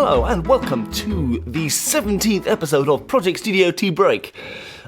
Hello and welcome to the 17th episode of Project Studio Tea Break.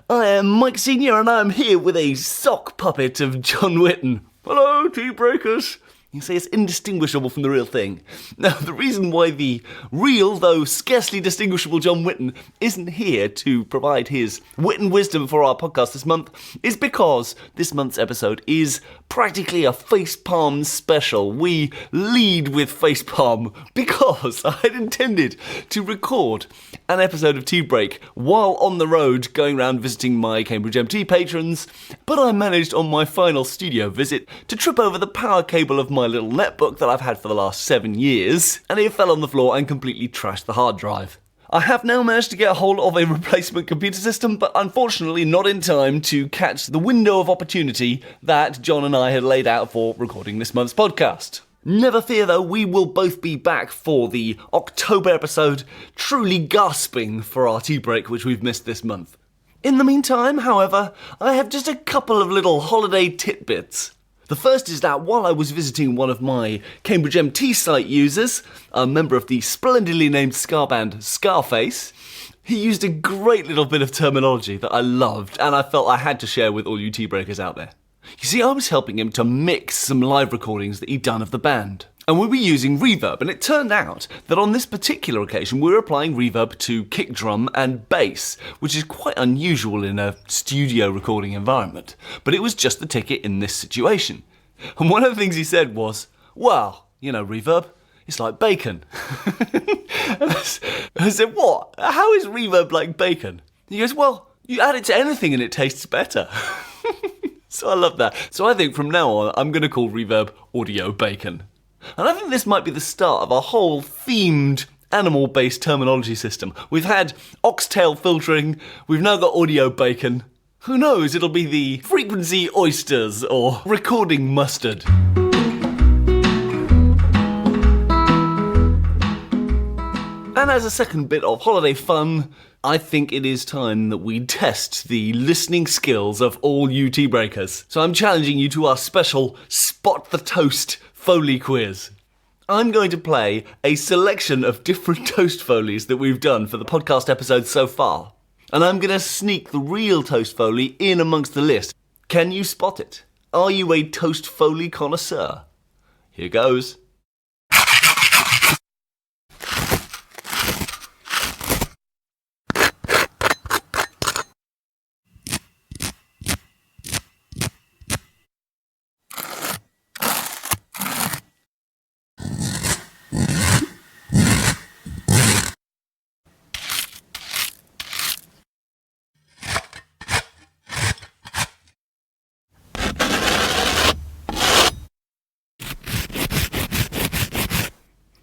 I am Mike Senior and I am here with a sock puppet of John Whitten. Hello, Tea Breakers. You say it's indistinguishable from the real thing. Now, the reason why the real, though scarcely distinguishable John Whitten isn't here to provide his wit and wisdom for our podcast this month is because this month's episode is practically a facepalm special. We lead with facepalm because I had intended to record an episode of Tea Break while on the road going around visiting my Cambridge MT patrons, but I managed on my final studio visit to trip over the power cable of my little netbook that I've had for the last 7 years, and it fell on the floor and completely trashed the hard drive. I have now managed to get a hold of a replacement computer system, but unfortunately not in time to catch the window of opportunity that John and I had laid out for recording this month's podcast. Never fear though, we will both be back for the October episode, truly gasping for our tea break which we've missed this month. In the meantime, however, I have just a couple of little holiday tidbits. The first is that while I was visiting one of my Cambridge MT site users, a member of the splendidly named ska band Scarface, he used a great little bit of terminology that I loved and I felt I had to share with all you tea breakers out there. You see, I was helping him to mix some live recordings that he'd done of the band. And we were using reverb, and it turned out that on this particular occasion we were applying reverb to kick drum and bass, which is quite unusual in a studio recording environment. But it was just the ticket in this situation. And one of the things he said was, well, you know, reverb, it's like bacon. And I said, what? How is reverb like bacon? He goes, well, you add it to anything and it tastes better. So I love that. So I think from now on, I'm going to call reverb audio bacon. And I think this might be the start of a whole themed animal-based terminology system. We've had oxtail filtering, we've now got audio bacon. Who knows, it'll be the frequency oysters or recording mustard. And as a second bit of holiday fun, I think it is time that we test the listening skills of all you tea breakers. So I'm challenging you to our special Spot the Toast Foley quiz. I'm going to play a selection of different toast Foleys that we've done for the podcast episodes so far. And I'm going to sneak the real toast Foley in amongst the list. Can you spot it? Are you a toast Foley connoisseur? Here goes.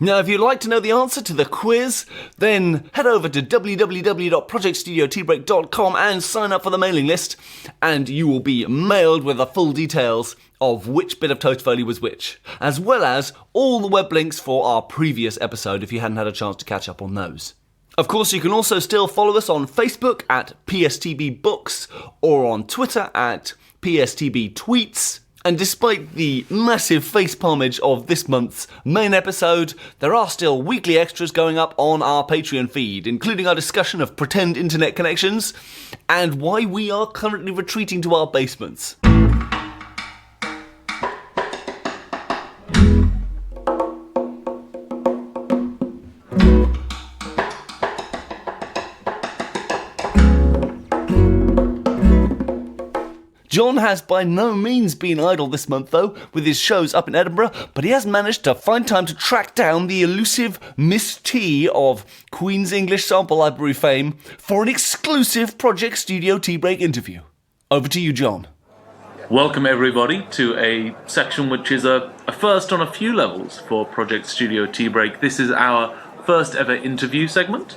Now, if you'd like to know the answer to the quiz, then head over to www.projectstudioteabreak.com and sign up for the mailing list, and you will be mailed with the full details of which bit of Toast Foley was which, as well as all the web links for our previous episode if you hadn't had a chance to catch up on those. Of course, you can also still follow us on Facebook at PSTB Books or on Twitter at PSTB Tweets. And despite the massive facepalmage of this month's main episode, there are still weekly extras going up on our Patreon feed, including our discussion of pretend internet connections and why we are currently retreating to our basements. John has by no means been idle this month though, with his shows up in Edinburgh, but he has managed to find time to track down the elusive Miss T of Queen's English Sample Library fame for an exclusive Project Studio Tea Break interview. Over to you, John. Welcome everybody to a section which is a first on a few levels for Project Studio Tea Break. This is our first ever interview segment,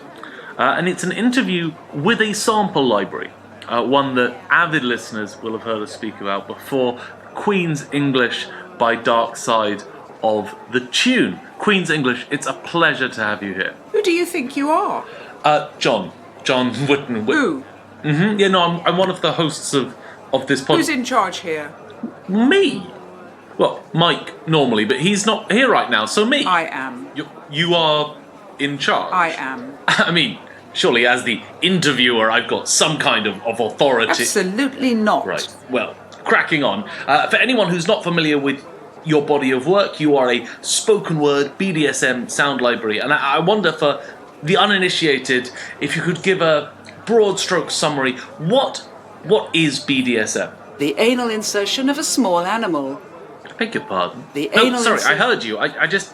and it's an interview with a sample library. One that avid listeners will have heard us speak about before, Queen's English by Dark Side of the Tune. Queen's English, it's a pleasure to have you here. Who do you think you are? John Whitten. Who? Yeah, no, I'm one of the hosts of this podcast. Who's in charge here? Me? Well, Mike, normally, but he's not here right now, so me. I am. You are in charge? I am. I mean, surely as the interviewer, I've got some kind of authority. Absolutely not. Right, well, cracking on. For anyone who's not familiar with your body of work, you are a spoken word BDSM sound library, and I wonder, for the uninitiated, if you could give a broad stroke summary. What is BDSM? The anal insertion of a small animal. I beg your pardon? The No, anal sorry, I insertion. heard you. I just...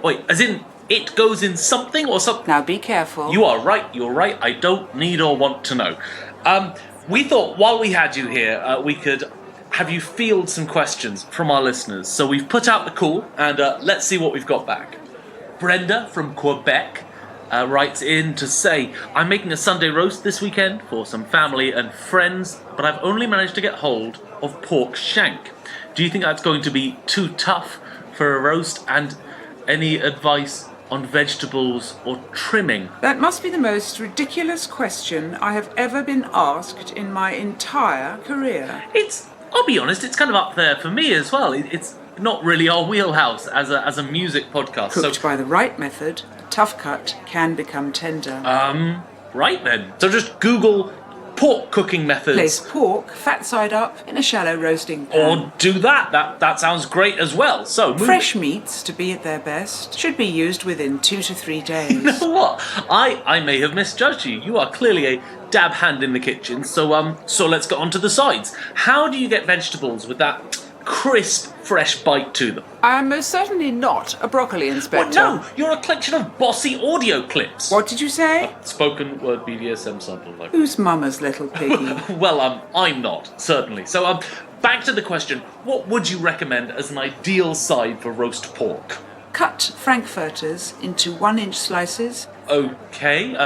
Wait, as in, it goes in something or something? Now be careful. You are right, you're right. I don't need or want to know. We thought while we had you here, we could have you field some questions from our listeners. So we've put out the call, and let's see what we've got back. Brenda from Quebec writes in to say, I'm making a Sunday roast this weekend for some family and friends, but I've only managed to get hold of pork shank. Do you think that's going to be too tough for a roast? And any advice on vegetables or trimming? That must be the most ridiculous question I have ever been asked in my entire career. I'll be honest, it's kind of up there for me as well. It's not really our wheelhouse as a music podcast. Cooked by the right method, tough cut can become tender. Right then. So just Google pork cooking methods. Place pork, fat side up, in a shallow roasting pan. Or do that. That sounds great as well. So Fresh meats, to be at their best, should be used within 2 to 3 days. You know what? I may have misjudged you. You are clearly a dab hand in the kitchen. So let's get on to the sides. How do you get vegetables with that crisp, fresh bite to them? I am most certainly not a broccoli inspector. Well, no, you're a collection of bossy audio clips. What did you say? Spoken word BDSM sample library. Who's Mama's little piggy? Well, I'm not, certainly. So, back to the question, what would you recommend as an ideal side for roast pork? Cut frankfurters into 1-inch slices. Okay,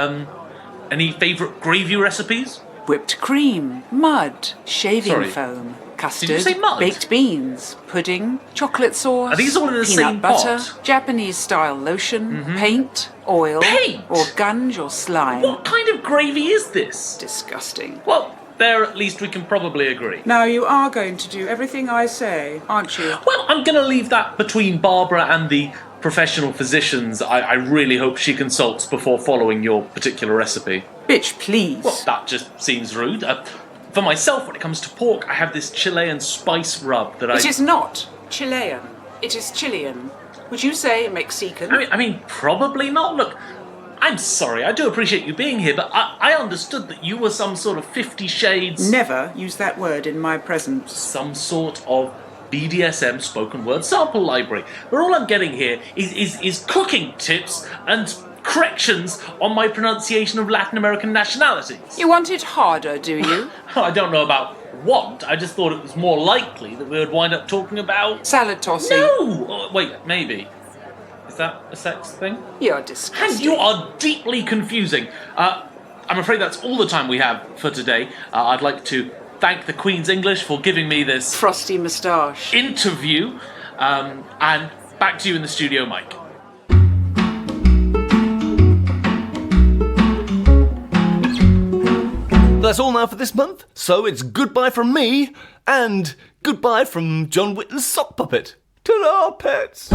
any favourite gravy recipes? Whipped cream, mud, shaving Sorry. foam, custard, Did you say mud? baked beans, pudding, chocolate sauce. Are these all in the peanut same butter, pot? Mm-hmm. Japanese-style lotion, paint, oil, Paint? or gunge or slime. What kind of gravy is this? Disgusting. Well, there at least we can probably agree. Now you are going to do everything I say, aren't you? Well, I'm going to leave that between Barbara and the professional physicians I really hope she consults before following your particular recipe. Bitch, please. Well, that just seems rude. For myself, when it comes to pork, I have this Chilean spice rub that It is not Chilean. It is Chilean. Would you say Mexican? I mean, probably not. Look, I'm sorry, I do appreciate you being here, but I understood that you were some sort of 50 Shades... Never use that word in my presence. Some sort of BDSM spoken word sample library, where all I'm getting here is cooking tips and corrections on my pronunciation of Latin American nationalities. You want it harder, do you? I don't know about want, I just thought it was more likely that we would wind up talking about... Salad tossing. No! Oh, wait, maybe. Is that a sex thing? You're And disgusting. you are deeply confusing. I'm afraid that's all the time we have for today. I'd like to thank the Queen's English for giving me this Frosty moustache. interview. And back to you in the studio, Mike. That's all now for this month, so it's goodbye from me, and goodbye from John Whitten's sock puppet. Ta-da, pets!